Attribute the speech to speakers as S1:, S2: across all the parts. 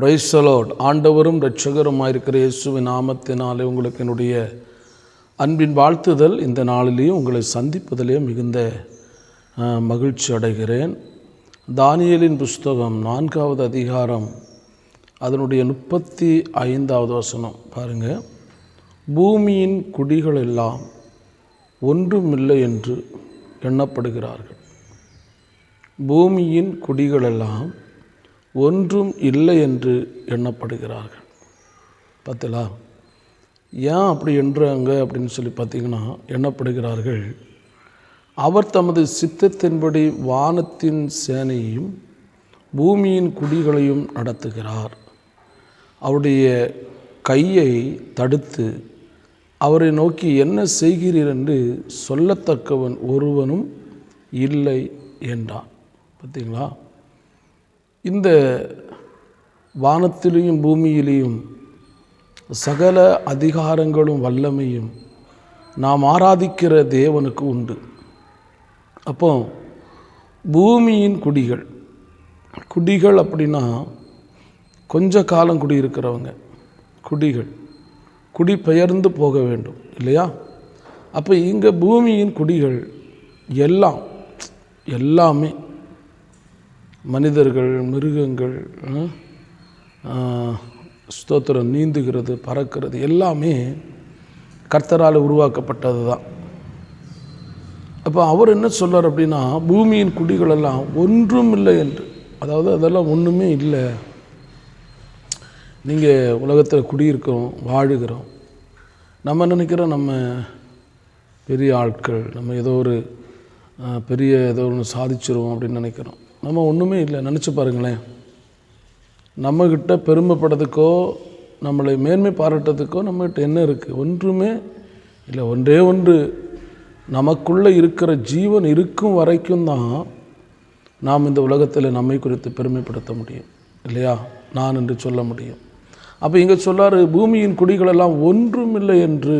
S1: Praise the Lord. ஆண்டவரும் இரட்சகருமாயிருக்கிற இயேசுவின் நாமத்தினாலே உங்களுக்கு என்னுடைய அன்பின் வாழ்த்துதல். இந்த நாளிலேயும் உங்களை சந்திப்பதிலே மிகுந்த மகிழ்ச்சி அடைகிறேன். தானியேலின் புஸ்தகம் 4வது அதிகாரம் அதனுடைய 35வது வசனம் பாருங்கள். பூமியின் குடிகள் எல்லாம் ஒன்றுமில்லை என்று எண்ணப்படுகிறார்கள். பூமியின் குடிகளெல்லாம் ஒன்றும் இல்லை என்று எண்ணப்படுகிறார்கள். பார்த்தீங்களா, ஏன் அப்படி என்றாங்க அப்படின்னு சொல்லி பார்த்தீங்கன்னா, எண்ணப்படுகிறார்கள். அவர் தமது சித்தத்தின்படி வானத்தின் சேனையையும் பூமியின் குடிகளையும் நடத்துகிறார். அவருடைய கையை தடுத்து அவரை நோக்கி என்ன செய்கிறீர் என்று சொல்லத்தக்கவன் ஒருவனும் இல்லை என்றான். பார்த்தீங்களா, இந்த வானத்திலேயும் பூமியிலேயும் சகல அதிகாரங்களும் வல்லமையும் நாம் ஆராதிக்கிற தேவனுக்கு உண்டு. அப்போ பூமியின் குடிகள் அப்படின்னா கொஞ்ச காலம் குடியிருக்கிறவங்க குடிபெயர்ந்து போக வேண்டும் இல்லையா? அப்போ இங்கே பூமியின் குடிகள் எல்லாமே மனிதர்கள், மிருகங்கள், ஸ்தோத்திரம், நீந்துகிறது, பறக்கிறது எல்லாமே கர்த்தரால் உருவாக்கப்பட்டது தான். அப்போ அவர் என்ன சொல்றார் அப்படின்னா, பூமியின் குடிகளெல்லாம் ஒன்றும் இல்லை என்று, அதாவது அதெல்லாம் ஒன்றுமே இல்லை. நீங்கள் உலகத்தில் குடியிருக்கிறோம், வாழுகிறோம், நம்ம நினைக்கிறோம் நம்ம பெரிய ஆட்கள், நம்ம ஏதோ ஒன்று சாதிச்சிருவோம் அப்படின்னு நினைக்கிறோம். நம்ம ஒன்றுமே இல்லை. நினச்சி பாருங்களேன், நம்மக்கிட்ட பெருமைப்படுறதுக்கோ நம்மளை மேன்மை பாராட்டுறதுக்கோ நம்மகிட்ட என்ன இருக்குது? ஒன்றுமே இல்லை. ஒன்றே ஒன்று, நமக்குள்ளே இருக்கிற ஜீவன் இருக்கும் வரைக்கும் தான் நாம் இந்த உலகத்தில் நம்மை குறித்து பெருமைப்படுத்த முடியும் இல்லையா? நான் என்று சொல்ல முடியும். அப்போ இங்கே சொல்லார், பூமியின் குடிகளெல்லாம் ஒன்றும் இல்லை என்று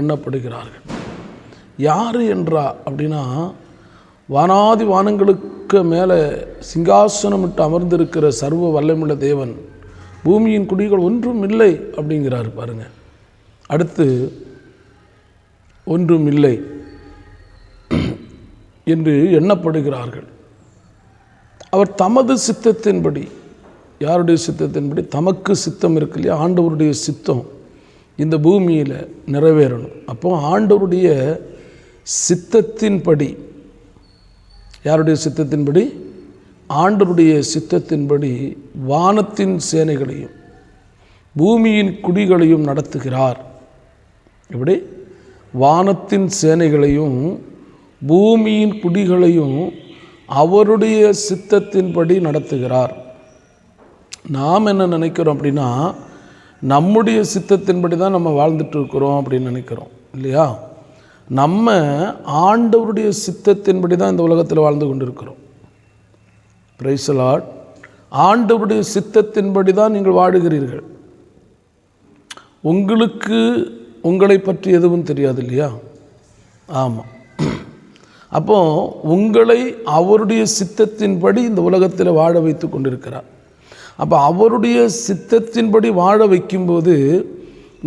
S1: எண்ணப்படுகிறார்கள். யார் என்றா அப்படின்னா, வானாதி வானங்களுக்கு மேலே சிங்காசனமிட்டு அமர்ந்திருக்கிற சர்வ வல்லமுள்ள தேவன் பூமியின் குடிகள் ஒன்றும் இல்லை அப்படிங்கிறார். பாருங்க, அடுத்து ஒன்றும் இல்லை என்று எண்ணப்படுகிறார்கள். அவர் தமது சித்தத்தின்படி, யாருடைய சித்தத்தின்படி? தமக்கு சித்தம் இருக்கு இல்லையா? ஆண்டவருடைய சித்தம் இந்த பூமியில் நிறைவேறணும். அப்போ ஆண்டவருடைய சித்தத்தின்படி, யாருடைய சித்தத்தின்படி? ஆண்டவருடைய சித்தத்தின்படி வானத்தின் சேனைகளையும் பூமியின் குடிகளையும் நடத்துகிறார். எப்படி? வானத்தின் சேனைகளையும் பூமியின் குடிகளையும் அவருடைய சித்தத்தின்படி நடத்துகிறார். நாம் என்ன நினைக்கிறோம் அப்படின்னா, நம்முடைய சித்தத்தின்படி தான் நம்ம வாழ்ந்துட்டு இருக்கிறோம் அப்படின்னு நினைக்கிறோம் இல்லையா? நம்ம ஆண்டவருடைய சித்தத்தின்படி தான் இந்த உலகத்தில் வாழ்ந்து கொண்டிருக்கிறோம். Praise the Lord. ஆண்டவருடைய சித்தத்தின்படி தான் நீங்கள் வாழுகிறீர்கள். உங்களுக்கு உங்களை பற்றி எதுவும் தெரியாது இல்லையா? ஆமாம். அப்போ உங்களை அவருடைய சித்தத்தின்படி இந்த உலகத்தில் வாழ வைத்து கொண்டிருக்கிறார். அப்போ அவருடைய சித்தத்தின்படி வாழ வைக்கும்போது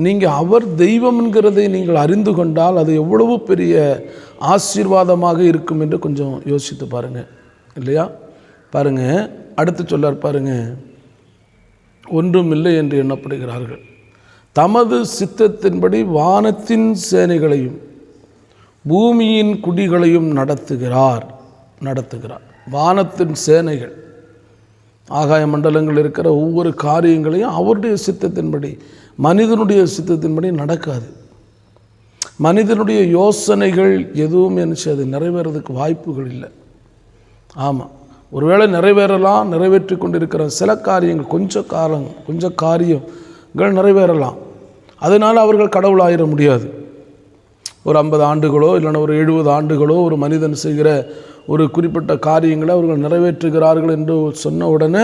S1: நீங்கள் அவர் தெய்வம் என்கிறதை நீங்கள் அறிந்து கொண்டால் அது எவ்வளவு பெரிய ஆசீர்வாதமாக இருக்கும் என்று கொஞ்சம் யோசித்து பாருங்கள் இல்லையா? பாருங்கள், அடுத்து சொல்லார் பாருங்கள், ஒன்றும் இல்லை என்று எண்ணப்படுகிறார்கள். தமது சித்தத்தின்படி வானத்தின் சேனைகளையும் பூமியின் குடிகளையும் நடத்துகிறார். வானத்தின் சேனைகள், ஆகாய மண்டலங்கள் இருக்கிற ஒவ்வொரு காரியங்களையும் அவருடைய சித்தத்தின்படி, மனிதனுடைய சித்தத்தின்படி நடக்காது. மனிதனுடைய யோசனைகள் எதுவும் அது நிறைவேறதுக்கு வாய்ப்புகள் இல்லை. ஆமாம், ஒருவேளை நிறைவேறலாம், நிறைவேற்றி கொண்டிருக்கிற சில காரியங்கள், கொஞ்ச காரியங்கள் நிறைவேறலாம். அதனால் அவர்கள் கடவுள் ஆயிட முடியாது. ஒரு 50 ஆண்டுகளோ இல்லைன்னா ஒரு 70 ஆண்டுகளோ ஒரு மனிதன் செய்கிற ஒரு குறிப்பிட்ட காரியங்களை அவர்கள் நிறைவேற்றுகிறார்கள் என்று சொன்ன உடனே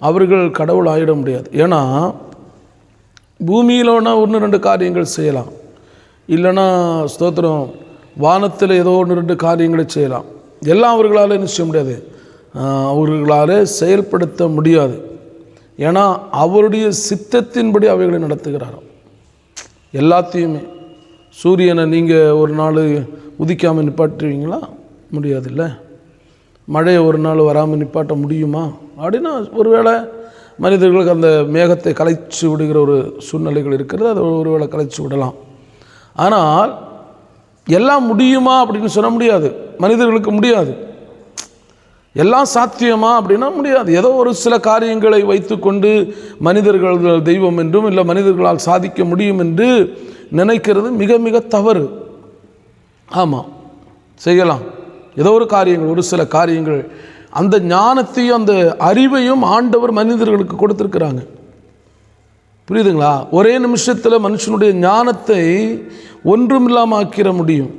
S1: அவர்கள் கடவுள் ஆயிட முடியாது. ஏன்னா பூமியிலோனா 1-2 காரியங்கள் செய்யலாம், இல்லைன்னா ஸ்தோத்திரம் வானத்தில் ஏதோ 1-2 காரியங்களை செய்யலாம். எல்லாம் அவர்களால் என்ன செய்ய முடியாது, அவர்களால் செயல்படுத்த முடியாது. ஏன்னா அவருடைய சித்தத்தின்படி அவைகளை நடத்துகிறாராம். எல்லாத்தையுமே. சூரியனை நீங்கள் ஒரு நாள் உதிக்காமல் நிப்பாட்டுவீங்களா? முடியாதுல்ல. மழையை ஒரு நாள் வராமல் நிப்பாட்ட முடியுமா? அப்படின்னா ஒருவேளை மனிதர்களுக்கு அந்த மேகத்தை கலைச்சி விடுகிற ஒரு சூழ்நிலைகள் இருக்கிறது, அதை ஒருவேளை கலைச்சி விடலாம். ஆனால் எல்லாம் முடியுமா அப்படின்னு சொல்ல முடியாது. மனிதர்களுக்கு முடியாது. எல்லாம் சாத்தியமா அப்படின்னா முடியாது. ஏதோ ஒரு சில காரியங்களை வைத்து கொண்டு மனிதர்கள் தெய்வம் என்றும் இல்லை மனிதர்களால் சாதிக்க முடியும் என்று நினைக்கிறது மிக மிக தவறு. ஆமாம், செய்யலாம். ஏதோ ஒரு காரியங்கள், ஒரு சில காரியங்கள், அந்த ஞானத்தையும் அந்த அறிவையும் ஆண்டவர் மனிதர்களுக்கு கொடுத்துருக்குறாங்க. புரியுதுங்களா? ஒரே நிமிஷத்தில் மனுஷனுடைய ஞானத்தை ஒன்றுமில்லாமல் ஆக்கிட முடியும்.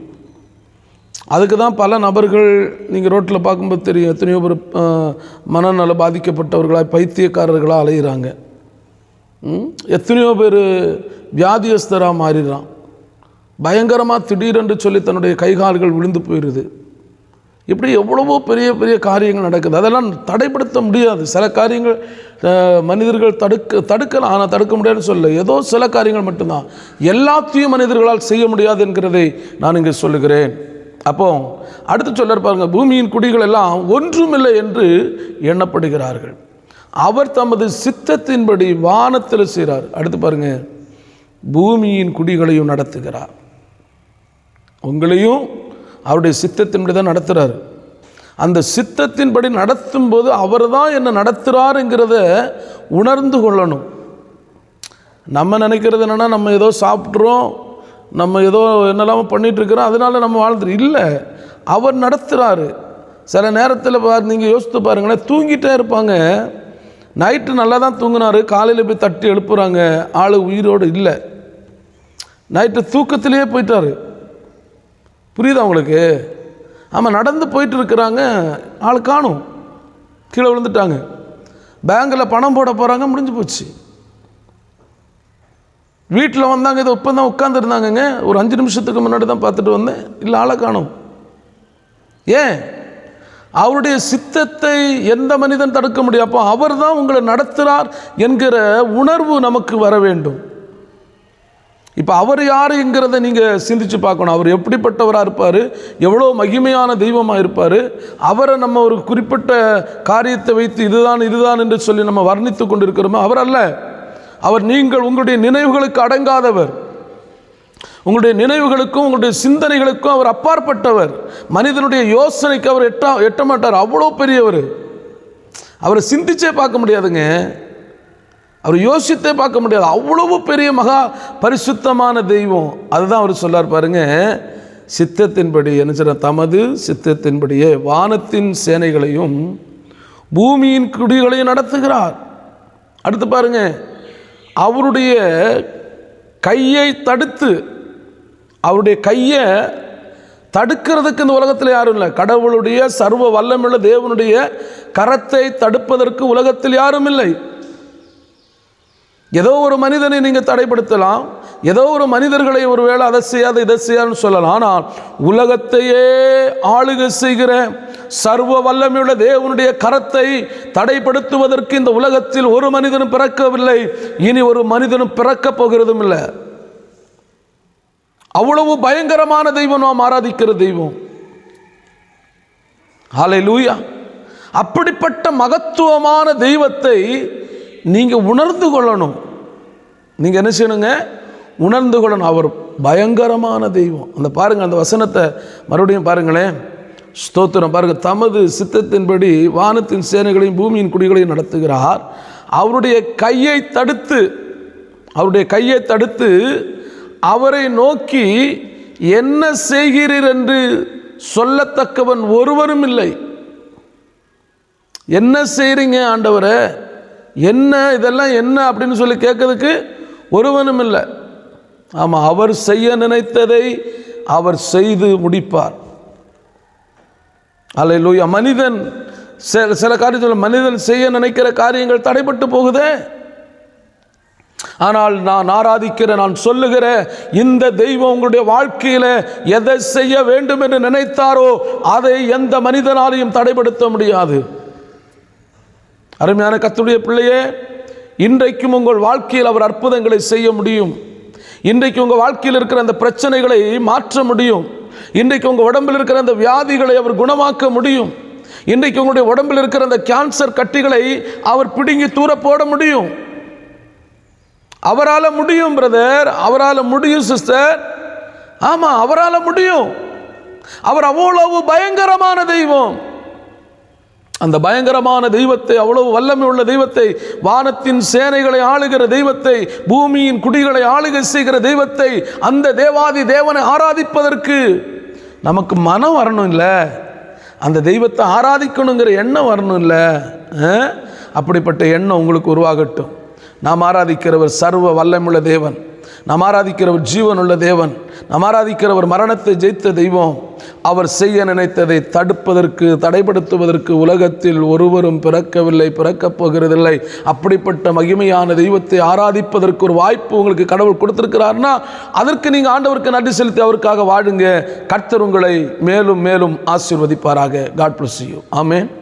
S1: அதுக்கு தான் பல நபர்கள் நீங்கள் ரோட்டில் பார்க்கும்போது தெரியும், எத்தனையோ பேர் மனநல பாதிக்கப்பட்டவர்களாக பைத்தியக்காரர்களாக அலைகிறாங்க. எத்தனையோ பேர் வியாதியஸ்தராக மாறிடுறான். பயங்கரமாக திடீரென்று சொல்லி தன்னுடைய கைகால்கள் விழுந்து போயிடுது. இப்படி எவ்வளவோ பெரிய பெரிய காரியங்கள் நடக்குது. அதெல்லாம் தடைப்படுத்த முடியாது. சில காரியங்கள் மனிதர்கள் தடுக்கலாம், ஆனால் தடுக்க முடியாதுன்னு சொல்ல. ஏதோ சில காரியங்கள் மட்டும்தான். எல்லாத்தையும் மனிதர்களால் செய்ய முடியாது என்கிறதை நான் இங்கே சொல்லுகிறேன். அப்போ அடுத்து சொல்ல பாருங்க, பூமியின் குடிகள் எல்லாம் ஒன்றுமில்லை என்று எண்ணப்படுகிறார்கள். அவர் தமது சித்தத்தின்படி வானத்தில் செய்கிறார். அடுத்து பாருங்க, பூமியின் குடிகளையும் நடத்துகிறார். உங்களையும் அவருடைய சித்தத்தின்படி தான் நடத்துகிறார். அந்த சித்தத்தின்படி நடத்தும் போது அவர் தான் என்ன நடத்துகிறாருங்கிறத உணர்ந்து கொள்ளணும். நம்ம நினைக்கிறது என்னென்னா, நம்ம ஏதோ சாப்பிட்றோம், நம்ம ஏதோ என்னெல்லாமோ பண்ணிகிட்ருக்கிறோம், அதனால் நம்ம வாழ்ந்துரு இல்லை. அவர் நடத்துகிறாரு. சில நேரத்தில் நீங்கள் யோசித்து பாருங்களேன், தூங்கிட்டே இருப்பாங்க. நைட்டு நல்லா தான் தூங்கினார், காலையில் போய் தட்டி எழுப்புறாங்க, ஆள் உயிரோடு இல்லை, நைட்டு தூக்கத்திலேயே போயிட்டார். புரியுதா உங்களுக்கு? ஆமாம், நடந்து போயிட்டு இருக்கிறாங்க, ஆள் காணும், கீழே விழுந்துட்டாங்க. பேங்கில் பணம் போட போகிறாங்க, முடிஞ்சு போச்சு. வீட்டில் வந்தாங்க, இதை இப்போ தான் உட்காந்துருந்தாங்கங்க, ஒரு 5 நிமிஷத்துக்கு முன்னாடி தான் பார்த்துட்டு வந்தேன், இல்லை ஆளை காணும். ஏன்? அவருடைய சித்தத்தை எந்த மனிதன் தடுக்க முடியும்? அப்போ அவர் தான் உங்களை நடத்துகிறார் என்கிற உணர்வு நமக்கு வர வேண்டும். இப்போ அவர் யாருங்கிறத நீங்கள் சிந்திச்சு பார்க்கணும். அவர் எப்படிப்பட்டவராக இருப்பார், எவ்வளோ மகிமையான தெய்வமாக இருப்பார். அவரை நம்ம ஒரு குறிப்பிட்ட காரியத்தை வைத்து இதுதான் இதுதான் என்று சொல்லி நம்ம வர்ணித்து கொண்டு இருக்கிறோமோ, அவர் அல்ல. அவர் நீங்கள் உங்களுடைய நினைவுகளுக்கு அடங்காதவர். உங்களுடைய நினைவுகளுக்கும் உங்களுடைய சிந்தனைகளுக்கும் அவர் அப்பாற்பட்டவர். மனிதனுடைய யோசனைக்கு அவர் எட்ட மாட்டார். அவ்வளோ பெரியவர். அவரை சிந்திச்சே பார்க்க முடியாதுங்க, அவர் யோசித்தே பார்க்க முடியாது. அவ்வளவு பெரிய மகா பரிசுத்தமான தெய்வம். அதுதான் அவர் சொல்லார் பாருங்க, சித்தத்தின்படி என்ன சொல்ற, தமது சித்தத்தின்படியே வானத்தின் சேனைகளையும் பூமியின் குடிகளையும் நடத்துகிறார். அடுத்து பாருங்க, அவருடைய கையை தடுத்து, அவருடைய கையை தடுக்கிறதுக்கு இந்த உலகத்தில் யாரும் இல்லை. கடவுளுடைய சர்வ வல்லமுள்ள தேவனுடைய கரத்தை தடுப்பதற்கு உலகத்தில் யாரும் இல்லை. ஏதோ ஒரு மனிதனை நீங்கள் தடைப்படுத்தலாம், ஏதோ ஒரு மனிதர்களை ஒரு வேளை அதை செய்யாத இதை செய்யாதுன்னு சொல்லலாம். ஆனால் உலகத்தையே ஆளுகை செய்கிற சர்வ வல்லமையுள்ள தேவனுடைய கரத்தை தடைப்படுத்துவதற்கு இந்த உலகத்தில் ஒரு மனிதனும் பிறக்கவில்லை, இனி ஒரு மனிதனும் பிறக்கப் போகிறதும் இல்லை. அவ்வளவு பயங்கரமான தெய்வம் நாம் ஆராதிக்கிற தெய்வம். ஹல்லேலூயா. அப்படிப்பட்ட மகத்துவமான தெய்வத்தை நீங்கள் உணர்ந்து கொள்ளணும். நீங்கள் என்ன செய்யணுங்க? உணர்ந்து கொள்ளணும். அவர் பயங்கரமான தெய்வம். அந்த பாருங்கள், அந்த வசனத்தை மறுபடியும் பாருங்களேன். ஸ்தோத்திரம். பாருங்கள், தமது சித்தத்தின்படி வானத்தின் சேனைகளையும் பூமியின் குடிகளையும் நடத்துகிறார். அவருடைய கையை தடுத்து அவரை நோக்கி என்ன செய்கிறீர் என்று சொல்லத்தக்கவன் ஒருவரும் இல்லை. என்ன செய்கிறீங்க ஆண்டவரே, என்ன இதெல்லாம் என்ன அப்படின்னு சொல்லி கேட்கறதுக்கு ஒருவனும் இல்லை. ஆமாம், அவர் செய்ய நினைத்ததை அவர் செய்து முடிப்பார். அல்லேலூயா. மனிதன் சில காரியத்தில் மனிதன் செய்ய நினைக்கிற காரியங்கள் தடைப்பட்டு போகுதே. ஆனால் நான் ஆராதிக்கிற, நான் சொல்லுகிற இந்த தெய்வம் உங்களுடைய வாழ்க்கையில் எதை செய்ய வேண்டும் என்று நினைத்தாரோ அதை எந்த மனிதனாலையும் தடைப்படுத்த முடியாது. அருமையான கர்த்தருடைய பிள்ளையே, இன்றைக்கும் உங்கள் வாழ்க்கையில் அவர் அற்புதங்களை செய்ய முடியும். இன்றைக்கு உங்கள் வாழ்க்கையில் இருக்கிற அந்த பிரச்சனைகளை மாற்ற முடியும். இன்றைக்கு உங்கள் உடம்பில் இருக்கிற அந்த வியாதிகளை அவர் குணமாக்க முடியும். இன்றைக்கு உங்களுடைய உடம்பில் இருக்கிற அந்த கேன்சர் கட்டிகளை அவர் பிடுங்கி தூர போட முடியும். அவரால் முடியும் பிரதர், அவரால் முடியும் சிஸ்டர். ஆமாம், அவரால் முடியும். அவர் அவ்வளவு பயங்கரமான தெய்வம். அந்த பயங்கரமான தெய்வத்தை, அவ்வளவு வல்லமை உள்ள தெய்வத்தை, வானத்தின் சேனைகளை ஆளுகிற தெய்வத்தை, பூமியின் குடிகளை ஆளுகை செய்கிற தெய்வத்தை, அந்த தேவாதி தேவனை ஆராதிப்பதற்கு நமக்கு மனம் வரணும் இல்லை? அந்த தெய்வத்தை ஆராதிக்கணுங்கிற எண்ணம் வரணும் இல்லை? அப்படிப்பட்ட எண்ணம் உங்களுக்கு உருவாகட்டும். நாம் ஆராதிக்கிறவர் சர்வ வல்லமுள்ள தேவன். நாம் ஆராதிக்கிறவர் ஜீவனுள்ள தேவன். நாம் ஆராதிக்கிறவர் மரணத்தை ஜெயித்த தெய்வம். அவர் செய்ய நினைத்ததை தடுப்பதற்கு, தடைப்படுத்துவதற்கு உலகத்தில் ஒருவரும் பிறக்கவில்லை, பிறக்கப் போகிறதில்லை. அப்படிப்பட்ட மகிமையான தெய்வத்தை ஆராதிப்பதற்கு ஒரு வாய்ப்பு உங்களுக்கு கடவுள் கொடுத்திருக்கிறார்னா அதற்கு நீங்கள் ஆண்டவருக்கு நன்றி செலுத்தி அவருக்காக வாழுங்க. கர்த்தர் உங்களை மேலும் மேலும் ஆசீர்வதிப்பாராக. God bless you. ஆமென்.